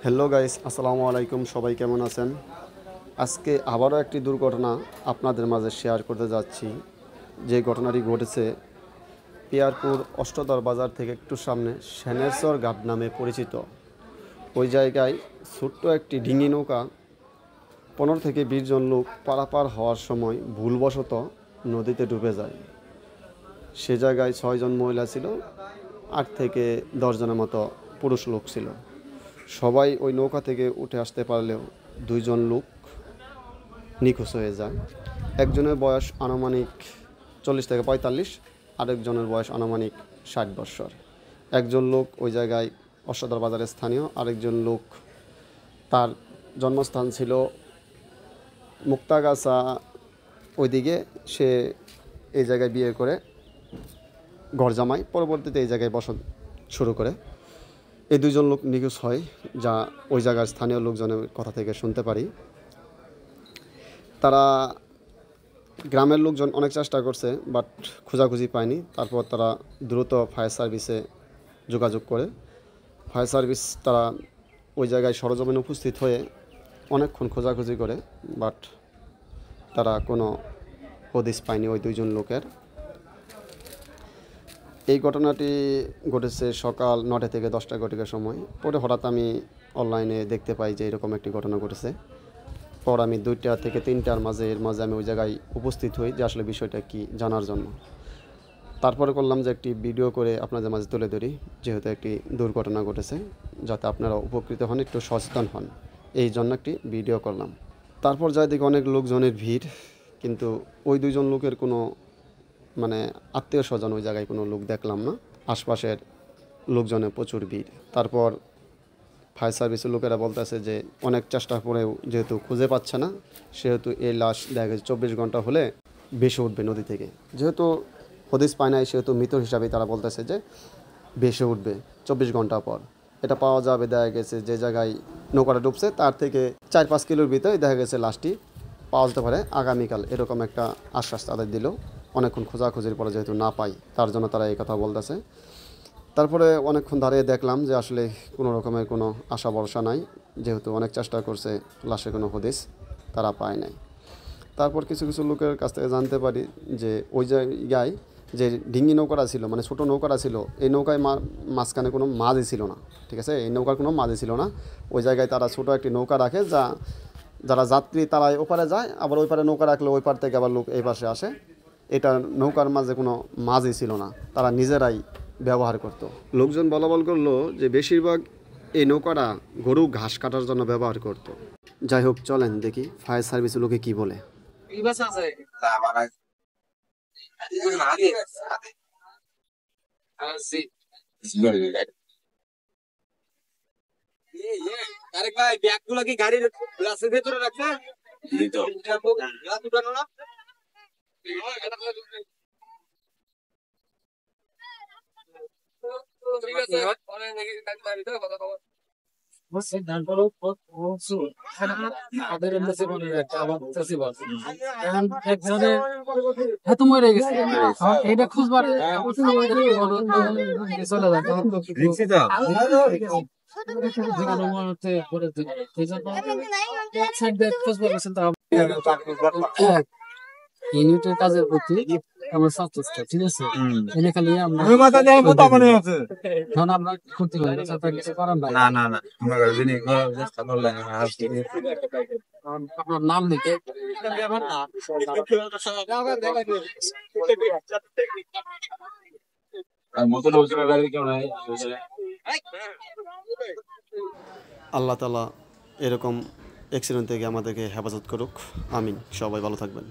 Hello guys, আসসালামু আলাইকুম। সবাই কেমন আছেন? আজকে আবারও একটি দুর্ঘটনা আপনাদের মাঝে শেয়ার করতে যাচ্ছি। যে ঘটনাটি ঘটেছে পিয়ারপুর অষ্টদর বাজার থেকে একটু সামনে সেনেরচর ঘাট নামে পরিচিত। ওই জায়গায় ছোট্ট একটি ডিঙি নৌকা 15 থেকে 20 জন লোক পারাপার হওয়ার সময় ভুলবশত নদীতে ডুবে যায়। সে জায়গায় 6 জন মহিলা ছিল, 8 থেকে 10 জনের মতো পুরুষ লোক ছিল। সবাই ওই নৌকা থেকে উঠে আসতে পারলেও 2 জন লোক নিখোঁজ হয়ে যায়। একজনের বয়স আনুমানিক 40 থেকে 45, আরেকজনের বয়স আনুমানিক 60 বছর। একজন লোক ওই জায়গায় অষ্টদর বাজারের স্থানীয়, আরেকজন লোক তার জন্মস্থান ছিল মুক্তাগাছা ওইদিকে। সে এই জায়গায় বিয়ে করে ঘর জামাই, পরবর্তীতে এই জায়গায় বসত শুরু করে। এই 2 জন লোক নিখোঁজ হয়, যা ওই জায়গার স্থানীয় লোকজনের কথা থেকে শুনতে পারি। তারা গ্রামের লোকজন অনেক চেষ্টা করছে, বাট খোঁজাখুঁজি পায়নি। তারপর তারা দ্রুত ফায়ার সার্ভিসে যোগাযোগ করে। ফায়ার সার্ভিস তারা ওই জায়গায় সরজমিনে উপস্থিত হয়ে অনেকক্ষণ খোঁজাখুঁজি করে, বাট তারা কোনো হদিস পায়নি ওই 2 জন লোকের। এই ঘটনাটি ঘটেছে সকাল 9টা থেকে 10টা ঘটিকার সময়। পরে হঠাৎ আমি অনলাইনে দেখতে পাই যে এরকম একটি ঘটনা ঘটেছে। পর আমি 2টা থেকে 3টার মাঝে আমি ওই জায়গায় উপস্থিত হই যে আসলে বিষয়টা কি জানার জন্য। তারপরে করলাম যে একটি ভিডিও করে আপনাদের মাঝে তুলে ধরি, যেহেতু একটি দুর্ঘটনা ঘটেছে, যাতে আপনারা উপকৃত হন, একটু সচেতন হন, এই জন্য একটি ভিডিও করলাম। তারপর যাই দেখি অনেক লোকজনের ভিড়, কিন্তু ওই 2 জন লোকের কোনো আত্মীয় স্বজন ওই জায়গায় কোনো লোক দেখলাম না। আশপাশের লোকজনের প্রচুর ভিড়। তারপর ফায়ার সার্ভিসের লোকেরা বলতেছে যে অনেক চেষ্টা করেও যেহেতু খুঁজে পাচ্ছে না, সেহেতু এই লাশ দেখা গেছে 24 ঘন্টা হলে ভেসে উঠবে নদী থেকে। যেহেতু হদিস পায় নাই, সেহেতু মৃত হিসাবেই তারা বলতেছে যে ভেসে উঠবে 24 ঘন্টা পর। এটা পাওয়া যাবে দেখা গেছে যে জায়গায় নৌকাটা ডুবছে তার থেকে 4-5 কিলোর ভিতরে দেখা গেছে লাশটি পাওয়া যেতে পারে আগামীকাল, এরকম একটা আশ্বাস তাদের দিল। অনেকক্ষণ খোঁজাখুঁজির পরে যেহেতু না পাই, তার জন্য তারা এই কথা বলতেছে। তারপরে অনেকক্ষণ দাঁড়িয়ে দেখলাম যে আসলে কোনো রকমের কোনো আশা ভরসা নাই, যেহেতু অনেক চেষ্টা করছে, লাশে কোনো হদিস তারা পায় নাই। তারপর কিছু কিছু লোকের কাছ থেকে জানতে পারি যে ওই জায়গায় যে ডিঙ্গি নৌকাটা ছিল, ছোটো নৌকাটা ছিল, এই নৌকায় মাঝখানে কোনো মাঝি ছিল না। ঠিক আছে, এই নৌকার কোনো মাঝি ছিল না। ওই জায়গায় তারা ছোটো একটি নৌকা রাখে, যারা যাত্রী তারা ওপারে যায়, আবার ওই পারে নৌকা রাখলে ওই পার থেকে আবার লোক এই পাশে আসে। এটা নৌকার মাঝে কোনো মাঝি ছিল না, তারা নিজেরাই ব্যবহার করত। লোকজন বলাবল করলো যে বেশিরভাগ এই নৌকাটা গরু ঘাস কাটার জন্য ব্যবহার করত। যাই হোক, চলেন দেখি ফায়ার সার্ভিসের লোকে কি বলে। আরে ভাই, ব্যাগগুলো কি গাড়ির গ্লাসের ভেতরে রাখছে? গ্লাস উঠানো না? ঠিক আছে, পরে দেখি কথা খবর। আমাদের এমবাসি বলে একটা আবার চাষি বাস এখন একজনের এত মরে গেছে এটা খুঁজবার চলে যায় খুঁজবার গেছেন তো ইউনিটের কাজের প্রতি আমার সচেষ্ট, ঠিক আছে। এনে খালি আমরা করতে পারি কিছু করার নাই। আপনার নাম লিখে আল্লাহ তাআলা এরকম অ্যাক্সিডেন্ট থেকে আমাদেরকে হেফাজত করুক, আমিন। সবাই ভালো থাকবেন।